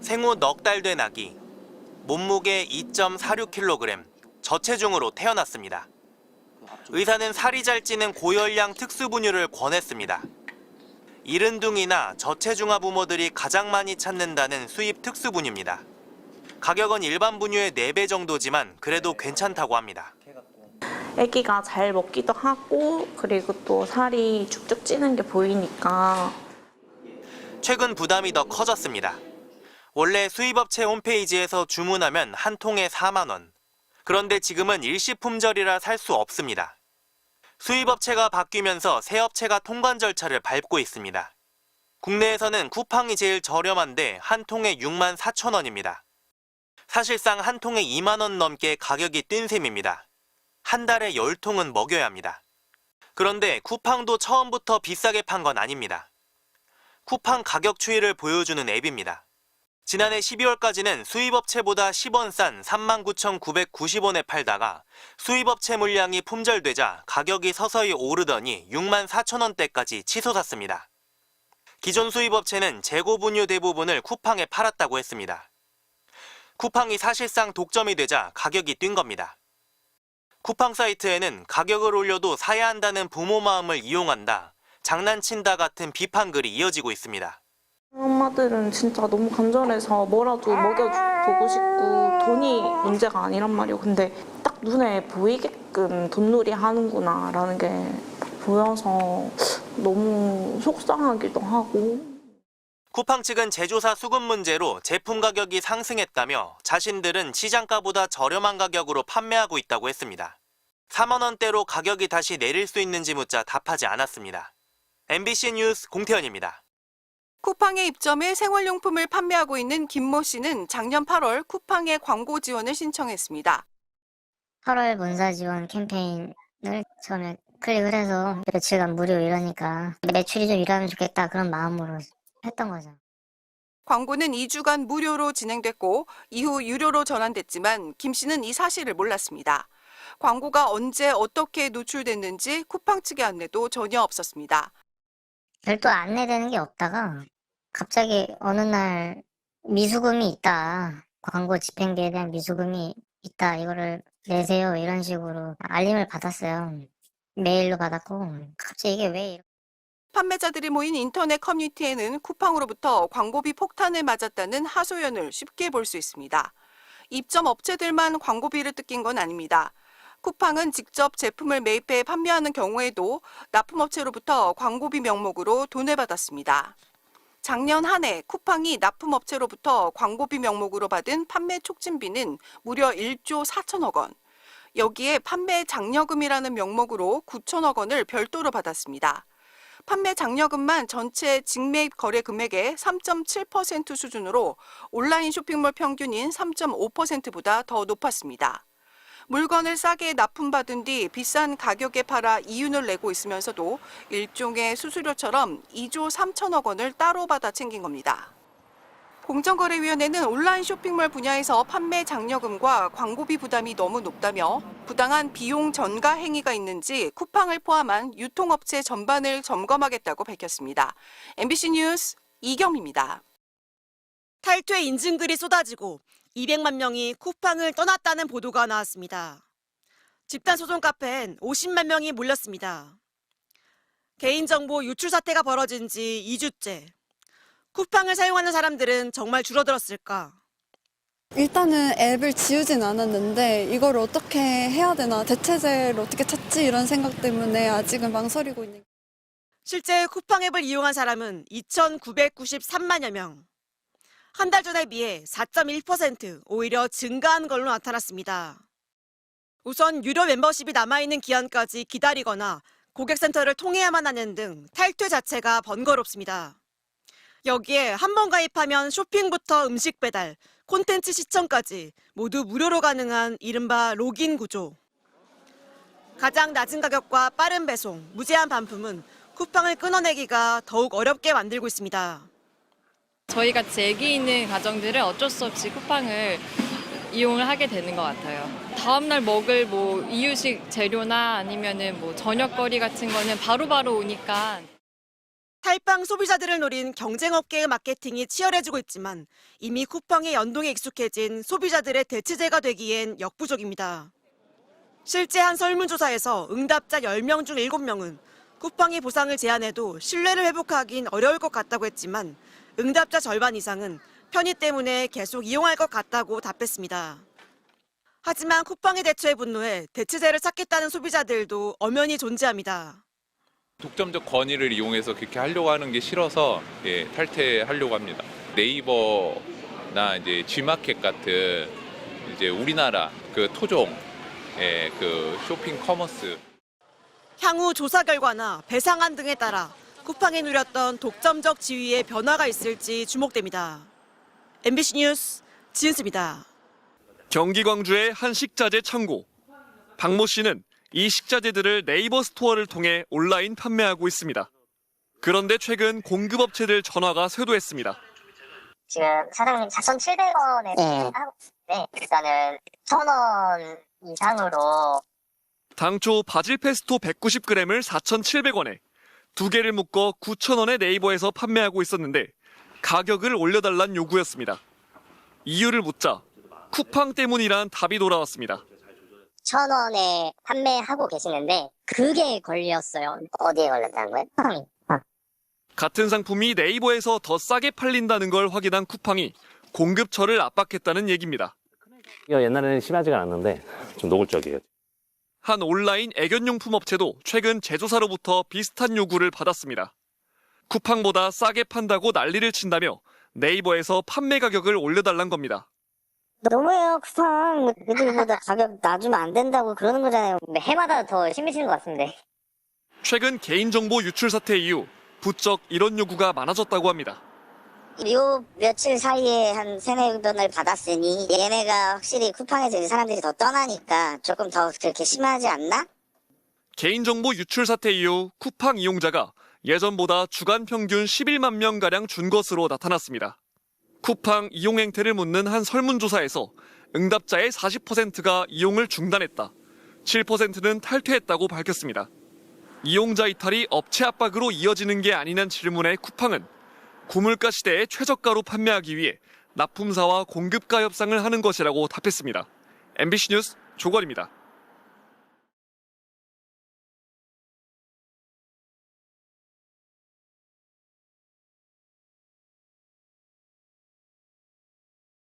생후 넉 달 된 아기, 몸무게 2.46kg, 저체중으로 태어났습니다. 의사는 살이 잘 찌는 고열량 특수분유를 권했습니다. 이른둥이나 저체중아 부모들이 가장 많이 찾는다는 수입 특수분유입니다. 가격은 일반 분유의 4배 정도지만 그래도 괜찮다고 합니다. 아기가 잘 먹기도 하고 그리고 또 살이 쭉쭉 찌는 게 보이니까. 최근 부담이 더 커졌습니다. 원래 수입업체 홈페이지에서 주문하면 한 통에 4만 원. 그런데 지금은 일시품절이라 살 수 없습니다. 수입업체가 바뀌면서 새 업체가 통관 절차를 밟고 있습니다. 국내에서는 쿠팡이 제일 저렴한데 한 통에 6만 4천 원입니다. 사실상 한 통에 2만 원 넘게 가격이 뛴 셈입니다. 한 달에 10통은 먹여야 합니다. 그런데 쿠팡도 처음부터 비싸게 판 건 아닙니다. 쿠팡 가격 추이를 보여주는 앱입니다. 지난해 12월까지는 수입업체보다 10원 싼 39,990원에 팔다가 수입업체 물량이 품절되자 가격이 서서히 오르더니 6만 4천 원대까지 치솟았습니다. 기존 수입업체는 재고 분유 대부분을 쿠팡에 팔았다고 했습니다. 쿠팡이 사실상 독점이 되자 가격이 뛴 겁니다. 쿠팡 사이트에는 가격을 올려도 사야 한다는 부모 마음을 이용한다, 장난친다 같은 비판글이 이어지고 있습니다. 엄마들은 진짜 너무 간절해서 뭐라도 먹여주고 싶고 돈이 문제가 아니란 말이에요. 근데 딱 눈에 보이게끔 돈놀이 하는구나 라는 게 보여서 너무 속상하기도 하고. 쿠팡 측은 제조사 수급 문제로 제품 가격이 상승했다며 자신들은 시장가보다 저렴한 가격으로 판매하고 있다고 했습니다. 4만 원대로 가격이 다시 내릴 수 있는지 묻자 답하지 않았습니다. MBC 뉴스 공태현입니다. 쿠팡에 입점해 생활용품을 판매하고 있는 김모 씨는 작년 8월 쿠팡에 광고 지원을 신청했습니다. 8월 문사 지원 캠페인을 처음에 클릭을 해서 며칠간 무료 이러니까 매출이 좀 일하면 좋겠다 그런 마음으로 했던 거죠. 광고는 2주간 무료로 진행됐고 이후 유료로 전환됐지만 김 씨는 이 사실을 몰랐습니다. 광고가 언제 어떻게 노출됐는지 쿠팡 측의 안내도 전혀 없었습니다. 별도 안내되는 게 없다가 갑자기 어느 날 미수금이 있다. 광고 집행비에 대한 미수금이 있다. 이거를 내세요. 이런 식으로 알림을 받았어요. 메일로 받았고 갑자기 이게 왜 이렇게. 판매자들이 모인 인터넷 커뮤니티에는 쿠팡으로부터 광고비 폭탄을 맞았다는 하소연을 쉽게 볼 수 있습니다. 입점 업체들만 광고비를 뜯긴 건 아닙니다. 쿠팡은 직접 제품을 매입해 판매하는 경우에도 납품업체로부터 광고비 명목으로 돈을 받았습니다. 작년 한 해 쿠팡이 납품업체로부터 광고비 명목으로 받은 판매 촉진비는 무려 1조 4천억 원. 여기에 판매 장려금이라는 명목으로 9천억 원을 별도로 받았습니다. 판매 장려금만 전체 직매입 거래 금액의 3.7% 수준으로 온라인 쇼핑몰 평균인 3.5%보다 더 높았습니다. 물건을 싸게 납품받은 뒤 비싼 가격에 팔아 이윤을 내고 있으면서도 일종의 수수료처럼 2조 3천억 원을 따로 받아 챙긴 겁니다. 공정거래위원회는 온라인 쇼핑몰 분야에서 판매 장려금과 광고비 부담이 너무 높다며 부당한 비용 전가 행위가 있는지 쿠팡을 포함한 유통업체 전반을 점검하겠다고 밝혔습니다. MBC 뉴스 이경미입니다. 탈퇴 인증글이 쏟아지고 200만 명이 쿠팡을 떠났다는 보도가 나왔습니다. 집단소송 카페엔 50만 명이 몰렸습니다. 개인정보 유출 사태가 벌어진 지 2주째. 쿠팡을 사용하는 사람들은 정말 줄어들었을까? 일단은 앱을 지우진 않았는데 이걸 어떻게 해야 되나, 대체제를 어떻게 찾지 이런 생각 때문에 아직은 망설이고 있는. 실제 쿠팡 앱을 이용한 사람은 2,993만여 명. 한 달 전에 비해 4.1% 오히려 증가한 걸로 나타났습니다. 우선 유료 멤버십이 남아있는 기한까지 기다리거나 고객센터를 통해야만 하는 등 탈퇴 자체가 번거롭습니다. 여기에 한 번 가입하면 쇼핑부터 음식 배달, 콘텐츠 시청까지 모두 무료로 가능한 이른바 로그인 구조. 가장 낮은 가격과 빠른 배송, 무제한 반품은 쿠팡을 끊어내기가 더욱 어렵게 만들고 있습니다. 저희 같이 애기 있는 가정들은 어쩔 수 없이 쿠팡을 이용을 하게 되는 것 같아요. 다음날 먹을 이유식 재료나 아니면은 저녁거리 같은 거는 바로바로 오니까. 탈빵 소비자들을 노린 경쟁업계의 마케팅이 치열해지고 있지만 이미 쿠팡의 연동에 익숙해진 소비자들의 대체제가 되기엔 역부족입니다. 실제 한 설문조사에서 응답자 10명 중 7명은 쿠팡이 보상을 제안해도 신뢰를 회복하긴 어려울 것 같다고 했지만 응답자 절반 이상은 편의 때문에 계속 이용할 것 같다고 답했습니다. 하지만 쿠팡의 대처에 분노해 대체제를 찾겠다는 소비자들도 엄연히 존재합니다. 독점적 권위를 이용해서 그렇게 하려고 하는 게 싫어서 탈퇴하려고 합니다. 네이버나 이제 G마켓 같은 이제 우리나라 그 토종 그 쇼핑 커머스. 향후 조사 결과나 배상안 등에 따라 쿠팡이 누렸던 독점적 지위에 변화가 있을지 주목됩니다. MBC 뉴스 지은수입니다. 경기 광주의 한 식자재 창고. 박모 씨는 이 식자재들을 네이버 스토어를 통해 온라인 판매하고 있습니다. 그런데 최근 공급업체들 전화가 쇄도했습니다. 지금 사장님 4,700원에 하고 있는데 일단은 1,000원 이상으로 당초 바질 페스토 190g을 4,700원에, 2개를 묶어 9,000원에 네이버에서 판매하고 있었는데 가격을 올려달란 요구였습니다. 이유를 묻자 쿠팡 때문이란 답이 돌아왔습니다. 1,000원에 판매하고 계시는데 그게 걸렸어요. 어디에 걸렸다는 거예요? 같은 상품이 네이버에서 더 싸게 팔린다는 걸 확인한 쿠팡이 공급처를 압박했다는 얘기입니다. 이거 옛날에는 심하지가 않았는데 좀 노골적이에요. 한 온라인 애견용품 업체도 최근 제조사로부터 비슷한 요구를 받았습니다. 쿠팡보다 싸게 판다고 난리를 친다며 네이버에서 판매 가격을 올려달란 겁니다. 너무해요. 쿠팡 애들보다 가격 낮으면 안 된다고 그러는 거잖아요. 해마다 더 심해지는 것 같은데. 최근 개인정보 유출 사태 이후 부쩍 이런 요구가 많아졌다고 합니다. 요 며칠 사이에 한 3-4번을 받았으니 얘네가 확실히 쿠팡에서 이제 사람들이 더 떠나니까 조금 더 그렇게 심하지 않나? 개인정보 유출 사태 이후 쿠팡 이용자가 예전보다 주간 평균 11만 명가량 준 것으로 나타났습니다. 쿠팡 이용 행태를 묻는 한 설문조사에서 응답자의 40%가 이용을 중단했다, 7%는 탈퇴했다고 밝혔습니다. 이용자 이탈이 업체 압박으로 이어지는 게 아니냐는 질문에 쿠팡은 고물가 시대에 최저가로 판매하기 위해 납품사와 공급가 협상을 하는 것이라고 답했습니다. MBC 뉴스 조건입니다.